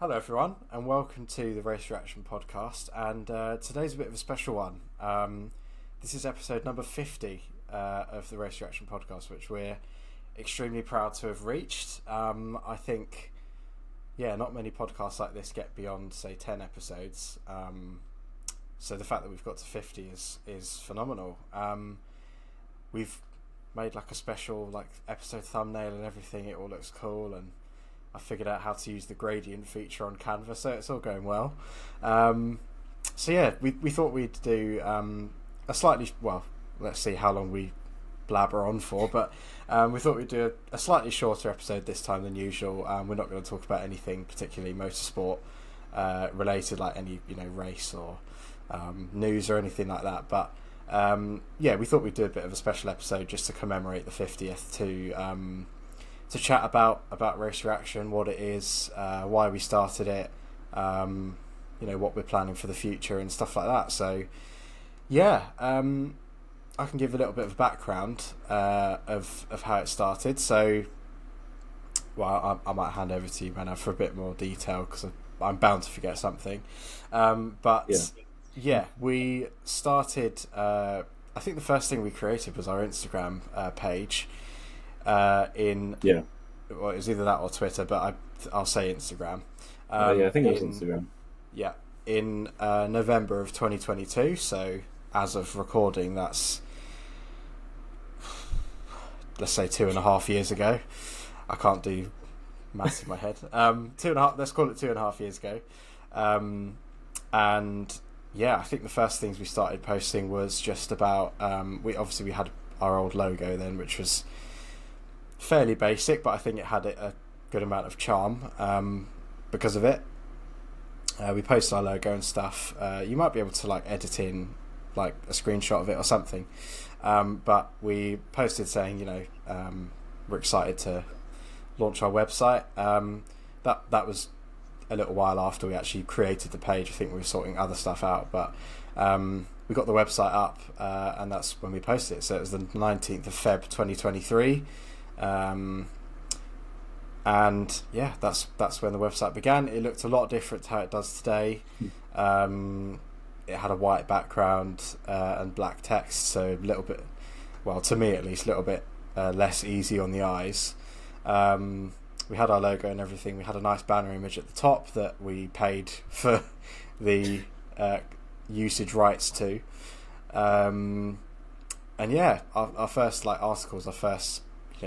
Hello, everyone, and welcome to the Race Reaction podcast. And today's a bit of a special one. This is episode number 50 of the Race Reaction podcast, which we're extremely proud to have reached. I think, not many podcasts like this get beyond, say, 10 episodes. So the fact that we've got to 50 is phenomenal. We've made like a special episode thumbnail and everything. It all looks cool, and I figured out how to use the gradient feature on Canva, so it's all going well. We thought we'd do a slightly, let's see how long we blabber on for, but we thought we'd do a slightly shorter episode this time than usual. We're not going to talk about anything particularly motorsport related, like any race or news or anything like that, but we thought we'd do a bit of a special episode just to commemorate the 50th to chat about Race Reaction, what it is, why we started it, what we're planning for the future and stuff like that. So, I can give a little bit of background of how it started. So, I might hand over to you, Manav, for a bit more detail because I'm bound to forget something. We started. I think the first thing we created was our Instagram page. It was either that or Twitter, but I'll say Instagram. I think it was Instagram. Yeah, in November of 2022. So as of recording, that's, let's say, 2.5 years ago. I can't do maths in my head. 2.5. Let's call it 2.5 years ago. I think the first things we started posting was just about. We had our old logo then, which was fairly basic, but I think it had a good amount of charm because of it. We posted our logo and stuff. You might be able to edit in a screenshot of it or something, but we posted saying we're excited to launch our website. That was a little while after we actually created the page. I think we were sorting other stuff out, but we got the website up, and that's when we posted it. So it was the 19th of Feb 2023. That's when the website began. It looked a lot different to how it does today. It had a white background and black text, so a little bit, to me at least, a little bit less easy on the eyes. We had our logo and everything. We had a nice banner image at the top that we paid for the usage rights to. Our first articles, our first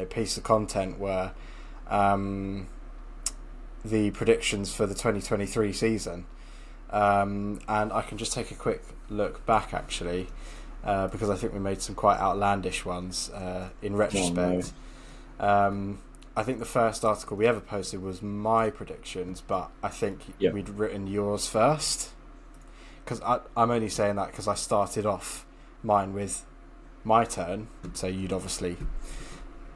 piece of content were the predictions for the 2023 season, and I can just take a quick look back actually, because I think we made some quite outlandish ones in retrospect. I think the first article we ever posted was my predictions, but I think we'd written yours first, because I'm only saying that because I started off mine with my turn, so you'd obviously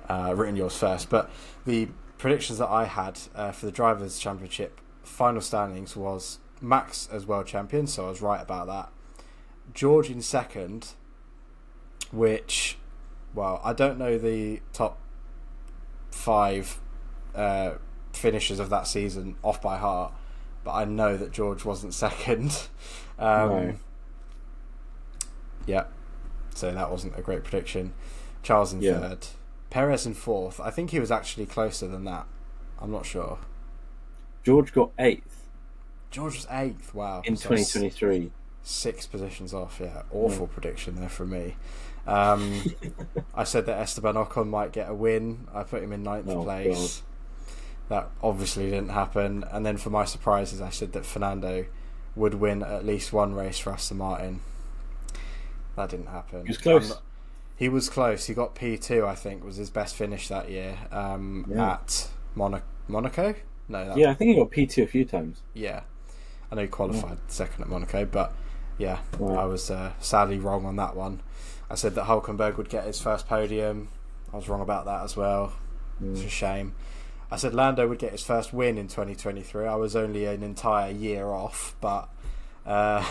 written yours first. But the predictions that I had for the Drivers' Championship final standings was Max as world champion, so I was right about that. George in second, which, I don't know the top 5 finishers of that season off by heart, but I know that George wasn't second. No. Yeah, so that wasn't a great prediction. Charles in third. Perez in fourth. I think he was actually closer than that. I'm not sure. George got 8th. George was 8th. Wow. In 2023. 6 positions off. Yeah, awful prediction there from me. I said that Esteban Ocon might get a win. I put him in 9th place. God. That obviously didn't happen. And then for my surprises, I said that Fernando would win at least one race for Aston Martin. That didn't happen. He was close. He was close. He got P2, I think, was his best finish that year at Monaco. No, I think he got P2 a few times. Yeah, I know he qualified second at Monaco, but I was sadly wrong on that one. I said that Hulkenberg would get his first podium. I was wrong about that as well. It's a shame. I said Lando would get his first win in 2023. I was only an entire year off, but I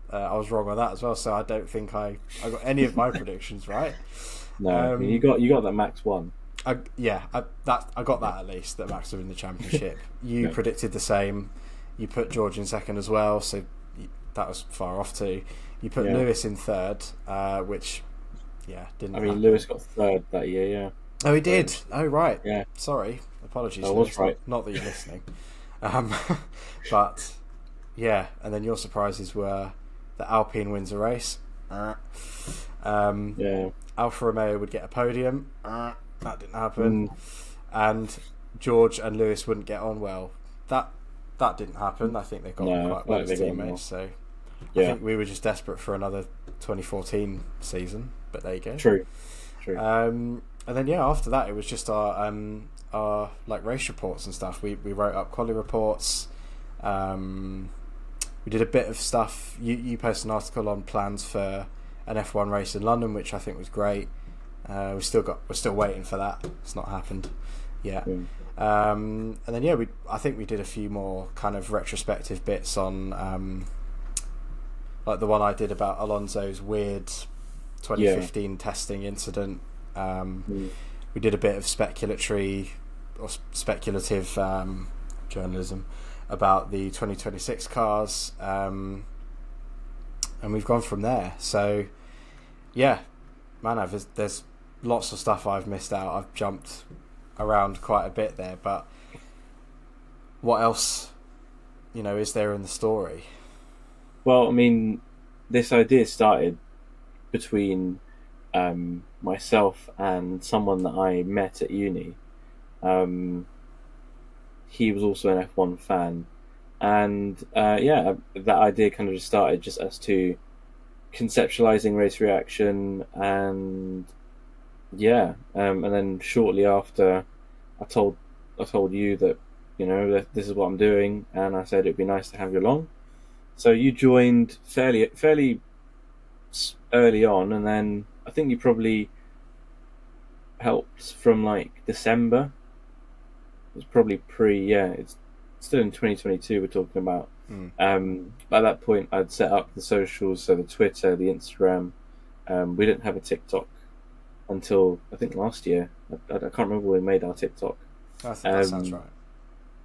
was wrong on that as well. So I don't think I got any of my predictions right. No, you got that Max 1. I got that at least, that Max would win the championship. You Yeah. predicted the same. You put George in second as well, so that was far off too. You put Yeah. Lewis in third, which didn't I mean, happen. Lewis got third that year. Yeah. Oh, he did. Oh, right. Yeah. Sorry, apologies, I was Lewis. right. Not that you're listening. Um, but yeah, and then your surprises were that Alpine wins a race. Yeah. Alfa Romeo would get a podium. That didn't happen. And George and Lewis wouldn't get on well. That didn't happen. I think they got on quite well as teammates. So I think we were just desperate for another 2014 season. But there you go. True. And then after that it was just our like race reports and stuff. We wrote up quality reports. We did a bit of stuff. You posted an article on plans for an F1 race in London, which I think was great. We're still waiting for that. It's not happened yet. And then I think we did a few more kind of retrospective bits on like the one I did about Alonso's weird 2015 testing incident. We did a bit of speculative journalism about the 2026 cars, and we've gone from there. So Manav, there's lots of stuff I've missed out. I've jumped around quite a bit there, but what else is there in the story? Well, I mean, this idea started between myself and someone that I met at uni. He was also an F1 fan, and that idea kind of just started just as to conceptualizing race reaction, and and then shortly after, I told you that that this is what I'm doing, and I said it'd be nice to have you along. So you joined fairly early on, and then I think you probably helped from like December. It was probably it's still in 2022 we're talking about. By that point I'd set up the socials, so the Twitter, the Instagram. We didn't have a TikTok until I think last year. I can't remember when we made our TikTok. I think that sounds right.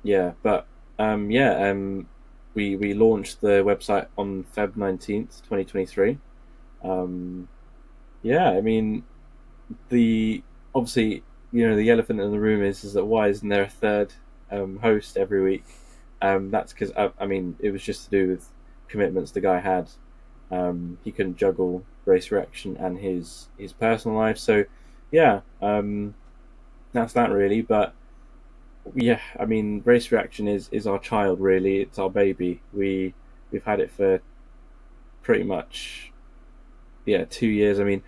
Yeah, but we launched the website on Feb 19th, 2023. I mean, obviously, the elephant in the room is that why isn't there a third host every week? That's because I mean, it was just to do with commitments the guy had. He couldn't juggle race reaction and his personal life, so that's that really. But I mean, race reaction is our child, really. It's our baby. We've had it for pretty much 2 years. I mean,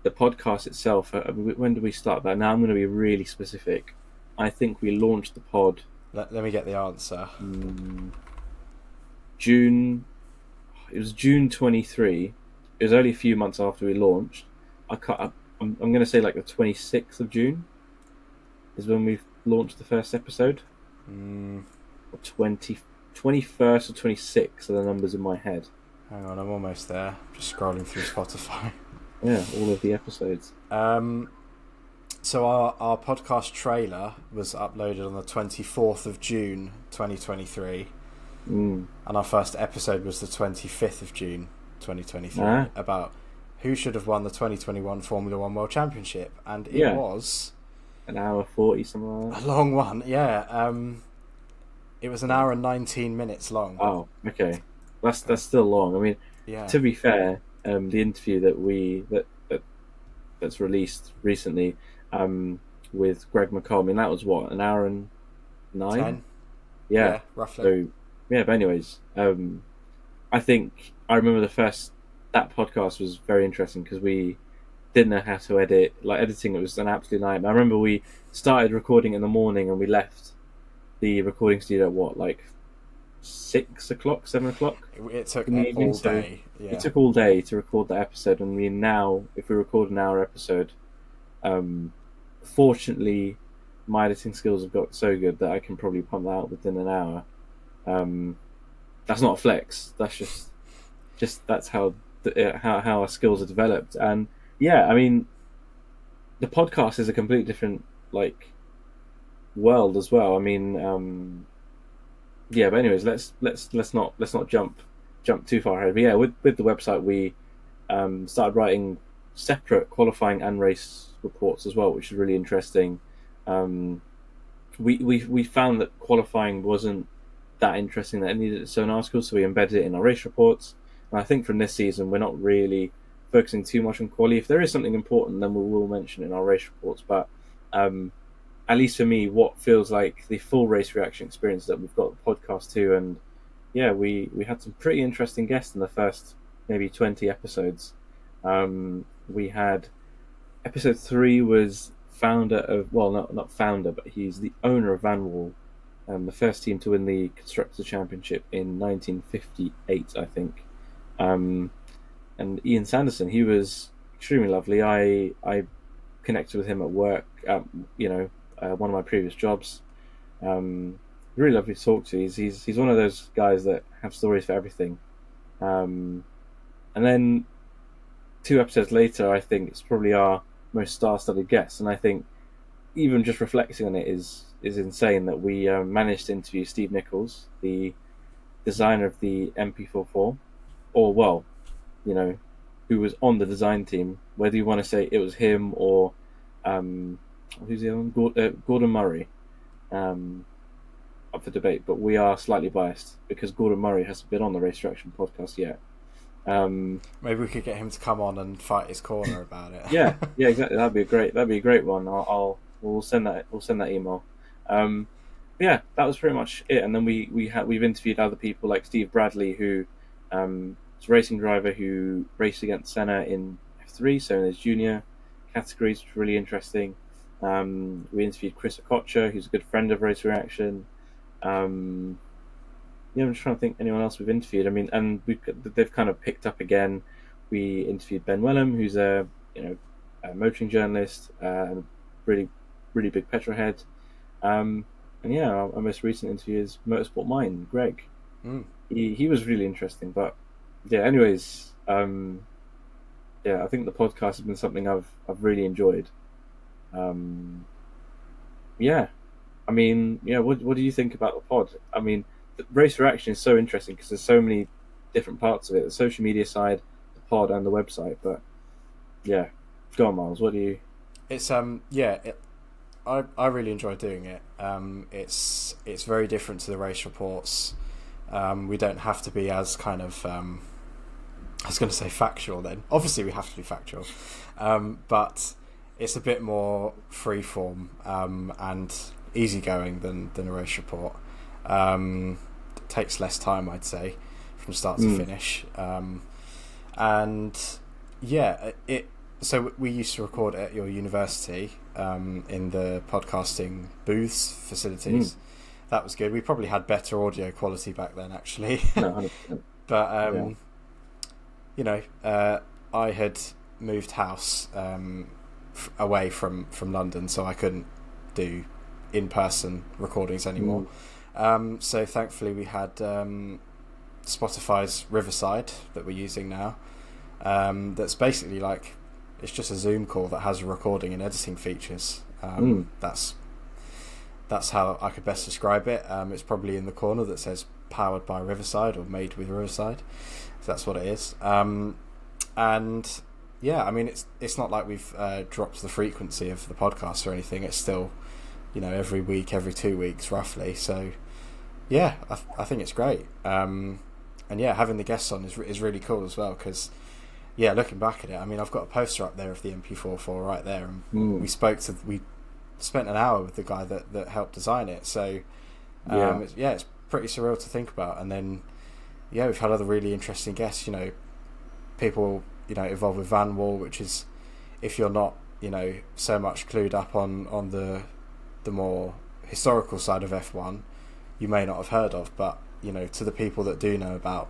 the podcast itself, when did we start that? Now I'm going to be really specific. I think we launched the pod. Let me get the answer. June. It was June 23. It was only a few months after we launched. I'm going to say like the 26th of June is when we launched the first episode. Or 21st or 26th are the numbers in my head. Hang on, I'm almost there. Just scrolling through Spotify. Yeah, all of the episodes. So our podcast trailer was uploaded on the 24th of June 2023. And our first episode was the 25th of June 2023 about who should have won the 2021 Formula One World Championship, and it was an hour 40, something like that. A long one. It was an hour and 19 minutes long. Oh, okay. That's still long. I mean, to be fair, the interview that's released recently with Greg McCall, I mean, that was what, an hour and 9? 10? Yeah, roughly. So, but anyways, I think I remember that podcast was very interesting because we didn't know how to edit. Like, editing, it was an absolute nightmare. I remember we started recording in the morning and we left the recording studio at what, like 6 o'clock, 7 o'clock? It took all day. It took all day to record that episode, and now, if we record an hour episode, fortunately, my editing skills have got so good that I can probably pump that out within an hour. That's not a flex. That's just that's how our skills are developed. And I mean, the podcast is a completely different like world as well. I mean, yeah. But anyways, let's not jump too far ahead. But yeah, with the website, we started writing separate qualifying and race reports as well, which is really interesting. Um, we found that qualifying wasn't that interesting that it needed its own article, so we embedded it in our race reports. And I think from this season, we're not really focusing too much on quali. If there is something important, then we will mention it in our race reports. But um, at least for me, what feels like the full race reaction experience that we've got the podcast too, and yeah, we had some pretty interesting guests in the first maybe 20 episodes. We had episode 3 was founder of, well, not founder, but he's the owner of Van Wall, the first team to win the Constructors' Championship in 1958, I think. Um, and Ian Sanderson, he was extremely lovely. I connected with him at work, one of my previous jobs. Really lovely to talk to. He's one of those guys that have stories for everything. And then 2 episodes later, I think it's probably our most star-studded guest, and I think even just reflecting on it is insane that we managed to interview Steve Nichols, the designer of the MP44, or well, who was on the design team. Whether you want to say it was him or who's the other one, Gordon Murray, up for debate. But we are slightly biased because Gordon Murray hasn't been on the Race Direction podcast yet. Maybe we could get him to come on and fight his corner about it. yeah, exactly. That'd be a great one. We'll send that email. Yeah, that was pretty much it. And then we've interviewed other people like Steve Bradley, who is a racing driver who raced against Senna in F3, so in his junior categories, which was really interesting. We interviewed Chris Okocha, who's a good friend of Race Reaction. Yeah, I'm just trying to think anyone else we've interviewed. I mean, and they've kind of picked up again. We interviewed Ben Wellham, who's a motoring journalist, and really really big petrolhead. And yeah, our most recent interview is Motorsport Mine, Greg. He was really interesting. But yeah, anyways, yeah, I think the podcast has been something I've really enjoyed. Yeah, I mean, yeah, what do you think about the pod? I mean, the Race Reaction is so interesting because there's so many different parts of it: the social media side, the pod, and the website. But yeah, go on, Miles. What do you? It's I really enjoy doing it. It's very different to the race reports. We don't have to be as kind of I was going to say factual. Then obviously we have to be factual, but it's a bit more freeform and easygoing than a race report. It takes less time, I'd say, from start to finish. And yeah, so we used to record at your university in the podcasting booths facilities. That was good. We probably had better audio quality back then, actually. No, 100%. But I had moved house away from London, so I couldn't do in-person recordings anymore. So thankfully we had Spotify's Riverside that we're using now. That's basically like, it's just a Zoom call that has recording and editing features. That's how I could best describe it. It's probably in the corner that says powered by Riverside or made with Riverside. So that's what it is. And yeah, I mean, it's not like we've dropped the frequency of the podcast or anything. It's still, every week, every 2 weeks, roughly. So yeah, I think it's great. And yeah, having the guests on is really cool as well, because yeah, looking back at it, I mean, I've got a poster up there of the MP44 right there, and we spent an hour with the guy that helped design it. So it's pretty surreal to think about. And then yeah, we've had other really interesting guests. People involved with Van Wall, which is, if you're not so much clued up on the more historical side of F1, you may not have heard of. But to the people that do know about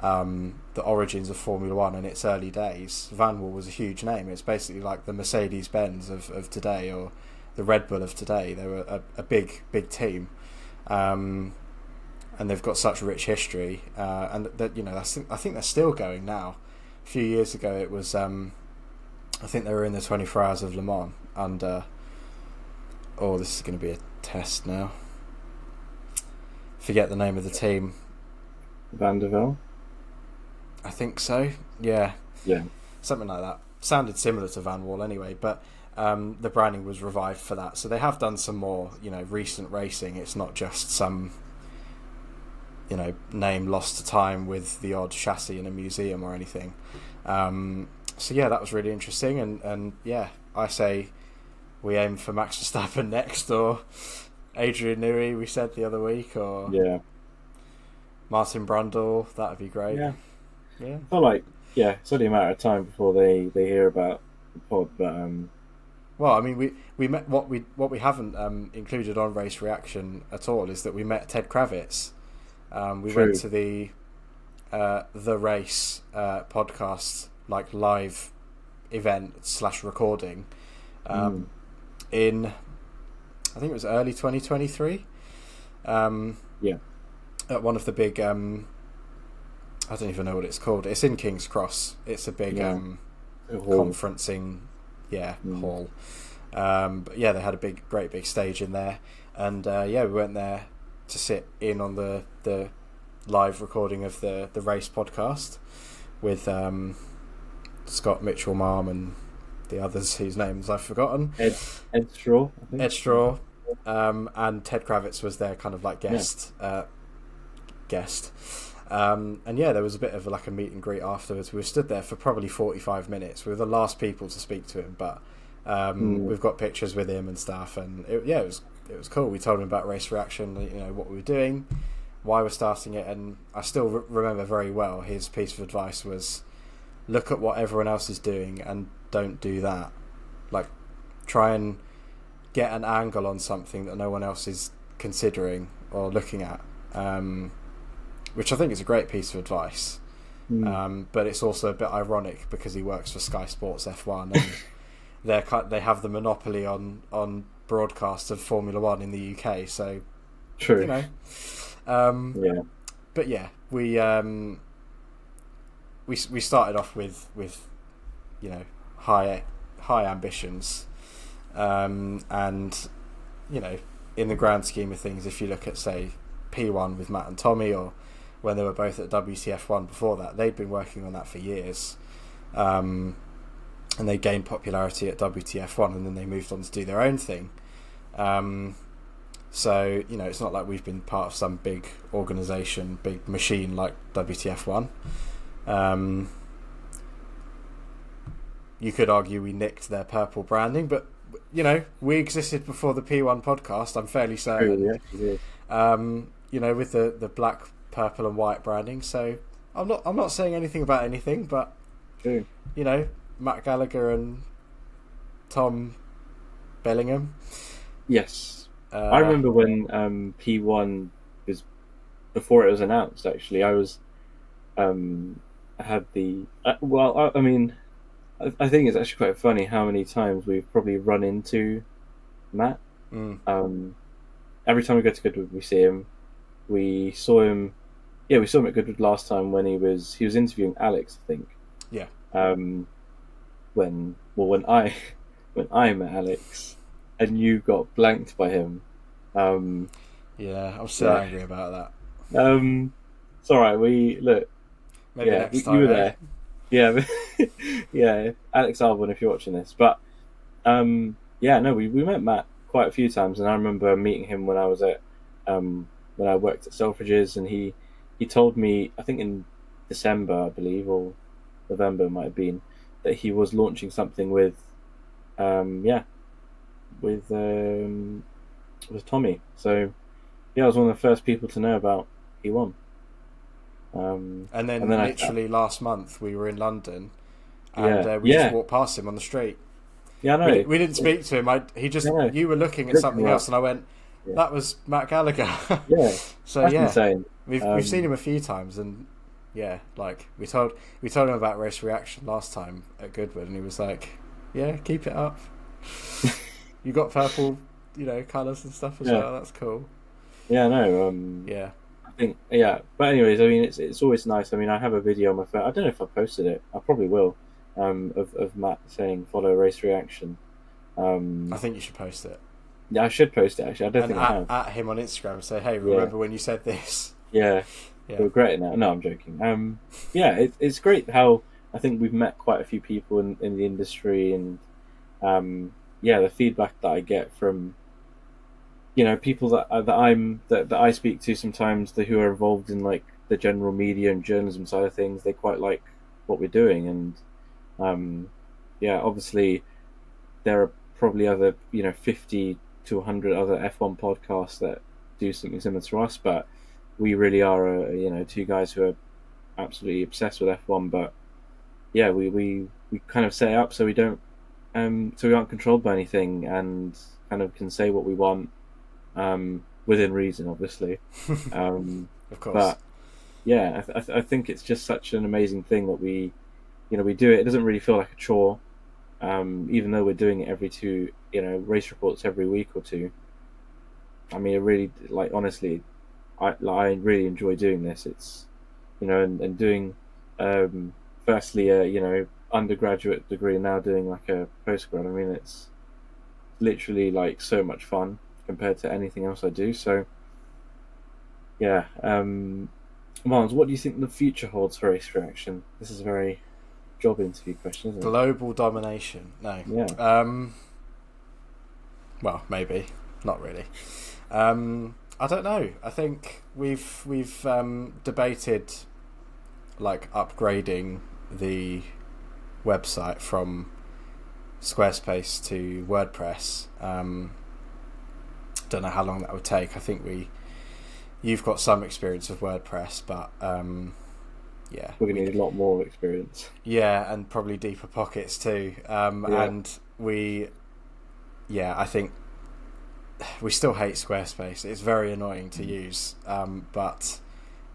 the origins of Formula One and its early days, Van Wall was a huge name. It's basically like the Mercedes-Benz of today, or the Red Bull of today. They were a big team, and they've got such rich history, and that I think they're still going now. A few years ago it was I think they were in the 24 Hours of Le Mans under Oh, this is going to be a test now. Forget the name of the team. Vanderbilt. I think so. Yeah. Yeah. Something like that. Sounded similar to Van Wall anyway, but the branding was revived for that. So they have done some more, recent racing. It's not just some, name lost to time with the odd chassis in a museum or anything. So yeah, that was really interesting. And yeah, I say we aim for Max Verstappen next, or Adrian Newey, we said the other week, or Martin Brundle. That would be great. Yeah. Yeah. I feel like, it's only a matter of time before they hear about the pod, but well, I mean, we met what we haven't included on Race Reaction at all is that we met Ted Kravitz. We True. went to the Race podcast, like live event / recording in, I think it was early 2023. At one of the big I don't even know what it's called. It's in King's Cross. It's a big conferencing hall. But yeah, they had a great big stage in there, and we went there to sit in on the live recording of the race podcast with Scott Mitchell Marm and the others whose names I've forgotten. Ed Straw, I think. Ed Straw, and Ted Kravitz was their kind of like guest. And yeah, there was a bit of like a meet and greet afterwards. We stood there for probably 45 minutes. We were the last people to speak to him, but we've got pictures with him and stuff. And it was cool. We told him about Race Reaction, what we were doing, why we're starting it, and I still remember very well his piece of advice was, look at what everyone else is doing and don't do that. Like, try and get an angle on something that no one else is considering or looking at. Which I think is a great piece of advice, but it's also a bit ironic because he works for Sky Sports F1 and they have the monopoly on broadcast of Formula One in the UK. So true, But yeah, we started off with high ambitions, and in the grand scheme of things, if you look at say P1 with Matt and Tommy, or when they were both at WTF1 before that, they'd been working on that for years, and they gained popularity at WTF1 and then they moved on to do their own thing. So it's not like we've been part of some big organisation, big machine like WTF1. You could argue we nicked their purple branding, but we existed before the P1 podcast, I'm fairly certain. With the black, purple and white branding. So I'm not saying anything about anything, but true. Matt Gallagher and Tom Bellingham. Yes. I remember when P1 was, before it was announced, actually, I was I had the I think it's actually quite funny how many times we've probably run into Matt. Every time we go to Goodwood, we see him. We saw him at Goodwood last time when he was interviewing Alex, I think. Yeah. When I met Alex and you got blanked by him. Yeah, I'm still angry about that. It's alright, maybe next time, you were there. Yeah. Yeah, Alex Albon, if you're watching this. But we met Matt quite a few times, and I remember meeting him when I was at when I worked at Selfridges, and he told me, I think in December, I believe, or November it might have been, that he was launching something with Tommy. So I was one of the first people to know about P1. And then literally last month we were in London, and we just walked past him on the street. Yeah, I know. We didn't speak to him. You were looking at something else, and I went, that was Matt Gallagher. Yeah. So that's insane. We've seen him a few times, and we told him about Race Reaction last time at Goodwood, and he was like, "Yeah, keep it up. You got purple, colours and stuff as well. That's cool." Yeah, no. I think but anyways, I mean, it's always nice. I mean, I have a video on my phone. I don't know if I posted it. I probably will. Of Matt saying follow Race Reaction. I think you should post it. Yeah, I should post it actually. I don't And think I have. at him on Instagram and say, hey, Yeah, remember when you said this? yeah. Yeah. Regret it now. No, I'm joking. Yeah, it's great how I think we've met quite a few people in the industry, and yeah, the feedback that I get from people that I speak to sometimes, who are involved in like the general media and journalism side of things, they quite like what we're doing, and um, yeah, obviously there are probably other 50 to 100 other F1 podcasts that do something similar to us, but we really are two guys who are absolutely obsessed with F1. But yeah, we kind of set it up so we don't so we aren't controlled by anything, and kind of can say what we want, within reason, obviously. Um, Of course. but yeah, I think it's just such an amazing thing that we do it. It doesn't really feel like a chore, even though we're doing it every two race reports every week or two. I mean, it really, like, honestly, I really enjoy doing this. It's and doing, firstly a undergraduate degree, and now doing like a postgrad. I mean, it's literally like so much fun compared to anything else I do. So yeah, Miles, what do you think the future holds for Race Reaction? This is a very job interview question, isn't it? Global domination. No. Yeah. Well, maybe. Not really. I don't know. I think we've debated like upgrading the website from Squarespace to WordPress. Don't know how long that would take. I think you've got some experience with WordPress, but yeah, We're going to need a lot more experience. yeah, and probably deeper pockets too. Yeah. And I think we still hate Squarespace. It's very annoying to use, but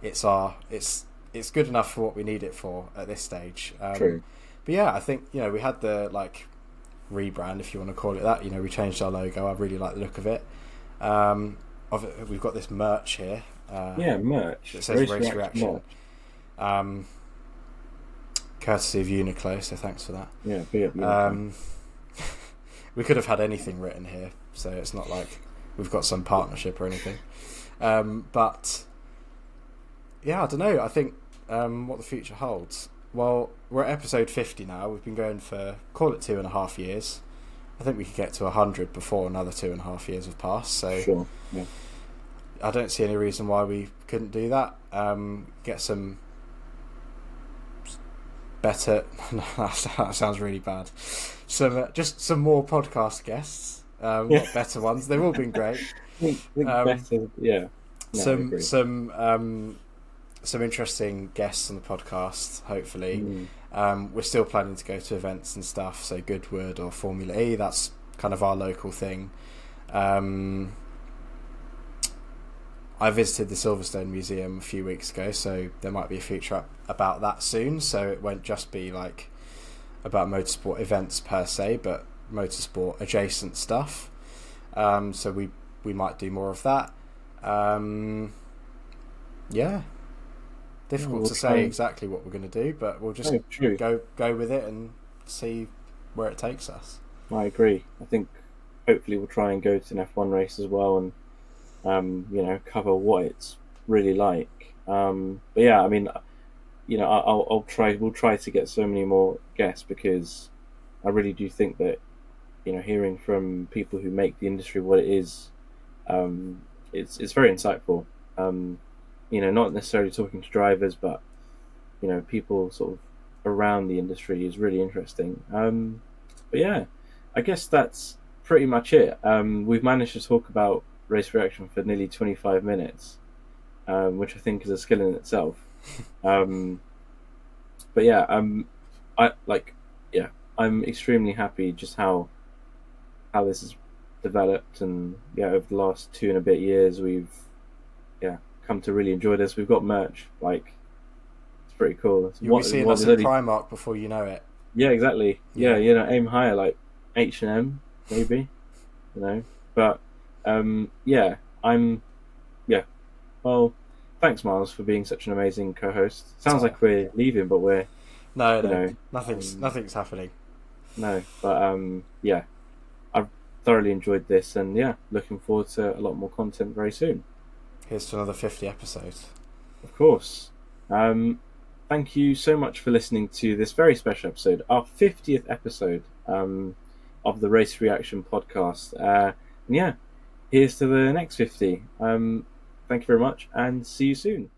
it's good enough for what we need it for at this stage. True. But yeah, I think we had the like rebrand, if you want to call it that. We changed our logo. I really like the look of it. We've got this merch here. Yeah, merch. It says Race Reaction. Merch. Courtesy of Uniqlo, so thanks for that. Yeah, big up Uniqlo. We could have had anything written here, so it's not like we've got some partnership or anything. But yeah, I don't know. I think what the future holds. Well, we're at episode 50 now. We've been going for, call it 2.5 years. I think we could get to 100 before another 2.5 years have passed. So Sure. Yeah. I don't see any reason why we couldn't do that. Get some better. That sounds really bad. Just some more podcast guests. Not better ones. They've all been great. Better. Yeah. No, some interesting guests on the podcast, hopefully. We're still planning to go to events and stuff, so Goodwood or Formula E, that's kind of our local thing. I visited the Silverstone Museum a few weeks ago, so there might be a feature up about that soon, so it won't just be like about motorsport events per se, but motorsport adjacent stuff. So we might do more of that. Yeah. Difficult to say exactly what we're going to do, but we'll just go with it and see where it takes us. I agree. I think hopefully we'll try and go to an F1 race as well, and cover what it's really like. But yeah, I mean, I'll try. We'll try to get so many more guests, because I really do think that hearing from people who make the industry what it is, it's very insightful. Not necessarily talking to drivers, but people sort of around the industry is really interesting. But yeah, I guess that's pretty much it. We've managed to talk about Race Reaction for nearly 25 minutes, which I think is a skill in itself. But yeah, I'm extremely happy just how this has developed, and over the last 2 and a bit years, we've come to really enjoy this. We've got merch, like, it's pretty cool. You'll be seeing us in Primark before you know it. Yeah, exactly. Yeah, aim higher, like H&M maybe, But well, thanks, Miles, for being such an amazing co-host. Sounds like we're leaving, but we're no, nothing's happening. No, but thoroughly enjoyed this, and yeah, looking forward to a lot more content very soon. Here's to another 50 episodes. Of course. Thank you so much for listening to this very special episode, our 50th episode of the Race Reaction podcast. And yeah, here's to the next 50. Thank you very much, and see you soon.